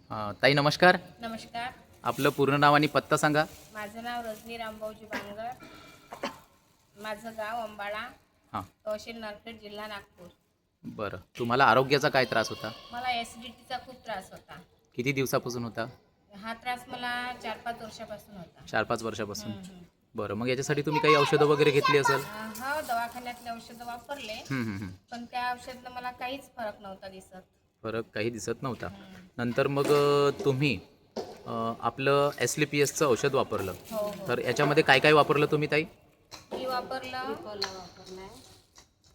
ताई नमस्कार. नमस्कार. आपलं पूर्ण नाव आणि पत्ता सांगा. माझं नाव रजनी रामभाऊजी बांगर. माझं गाव अंबाळा, हां. तहसील नरखेड, जिल्हा नागपूर. बरं. तुम्हाला आरोग्याचा काय त्रास होता? मला ॲसिडिटीचा खूप त्रास होता. किती दिवसापासून होता? हा त्रास मला 4-5 वर्षापासून होता. 4-5 वर्षापासून. हं, हं. बरं. मग याच्यासाठी तुम्ही काही औषधं वगैरे घेतली असेल? हो, दवाखान्यातले औषधं वापरले, हं, हं, हं. पण त्या औषधानं मला काहीच फरक नव्हता दिसत. फरक काही दिसत नव्हता. हं. नंतर मग तुम्ही आपलं SLPSचं औषध वापरलं. हो, हो. तर याच्यामध्ये काय काय वापरलं तुम्ही ताई? मी वापरलं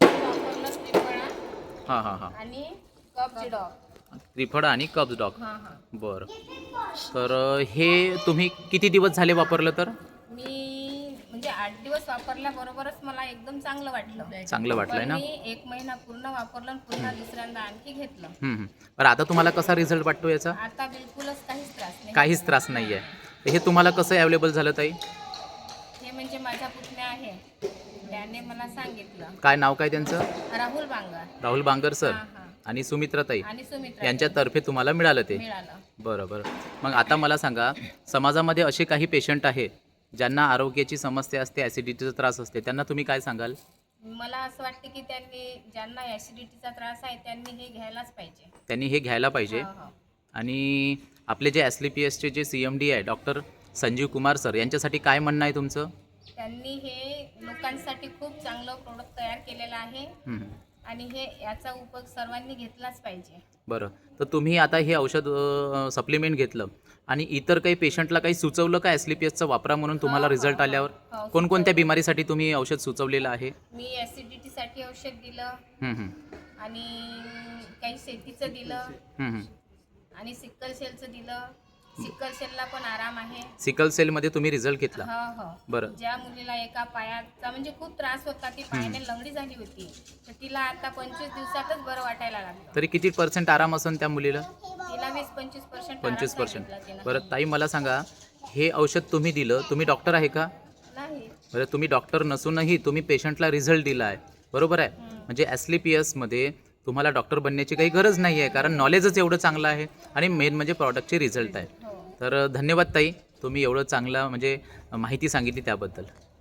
त्रिफळा हां हां हां. आणि कफ त्रिफळा आणि कब्ज डॉग. हां हां. बरं. तर हे तुम्ही किती दिवस झाले वापरलं तर? मी म्हणजे 8 दिवस वापरल्याबरोबरच मला एकदम चांगलं वाटलं. चांगलं वाटलंय पण ना? मी 1 महिना पूर्ण वापरलं आणि पुन्हा दुसऱ्यांदा आणखी घेतलं. हं, हं. बरं, आता तुम्हाला कसा रिझल्ट वाटतो याचा? आता बिलकुलच काहीच त्रास नाही. काहीच त्रास नाही आहे. हे तुम्हाला कसं अवेलेबल झालं ताई? हे म्हणजे माझा पुतण्या आहे, त्याने मला सांगितलं. काय नाव काय त्यांचं? राहुल बांगर. राहुल बांगर सर हां, हां. आणि सुमित्रा ताई आणि सुमित्रा यांच्यातर्फे तुम्हाला मिळालं ते? मिळालं. बरं बरं. मग आता मला सांगा, समाजामध्ये असे काही पेशंट आहे ज्यांना आरोग्याची समस्या असते, ॲसिडिटीचा त्रास असते, त्यांना तुम्ही काय सांगाल? मला असं वाटतं की ज्यांना ॲसिडिटीचा त्रास आहे त्यांनी हे घ्यायलाच पाहिजे. त्यांनी हे घ्यायला पाहिजे. हो, हो. आणि आपले जे SLPSचे जे CMD आहे डॉक्टर संजीव कुमार सर, यांच्यासाठी काय म्हणणं आहे तुमचं? त्यांनी हे लोकांसाठी खूप चांगलं प्रोडक्ट तयार केलेलं आहे हं. आणि याचा उपयोग सर्वांनी घेतलाच पाहिजे. बरं. तर तुम्ही आता हे औषध सप्लिमेंट घेतलं आणि इतर काही पेशंटला काही सुचवलं का SLPSचा वापरा म्हणून तुम्हाला हो, रिझल्ट हो, आल्यावर? हो, कोणकोणत्या बिमारीसाठी तुम्ही औषध सुचवलेलं आहे? मी ॲसिडिटीसाठी औषध दिलं हं, हं. आणि काही शेतीचं दिलं हं, हं. आणि सिक्कल सेलचं दिलं. सिक्कल सेलला पण आराम आहे. सिकल सेलमध्ये तुम्ही रिझल्ट घेतला? हो हो. बरं. ज्या मुलीला एका पायाचा म्हणजे खूप त्रास होता, ती पायाने लंगडी झाली होती, तर तिला आता 25 दिवसातच बरं वाटायला लागलं. तरी किती % आराम असेल त्या मुलीला? तिला 20-25% 25%. बरं ताई, मला सांगा, हे औषध तुम्ही दिलं, तुम्ही डॉक्टर आहे का? नाही. बरं, तुम्ही डॉक्टर नसूनही तुम्ही पेशंटला रिझल्ट दिला आहे, बरोबर आहे? म्हणजे SLPSमध्ये तुम्हाला डॉक्टर बनण्याची काही गरज नाही आहे, कारण नॉलेजच एवढं चांगलं आहे आणि मेन म्हणजे प्रॉडक्टचे रिझल्ट आहे. हो. तर धन्यवाद ताई, तुम्ही एवढं चांगलं म्हणजे माहिती सांगितली त्याबद्दल.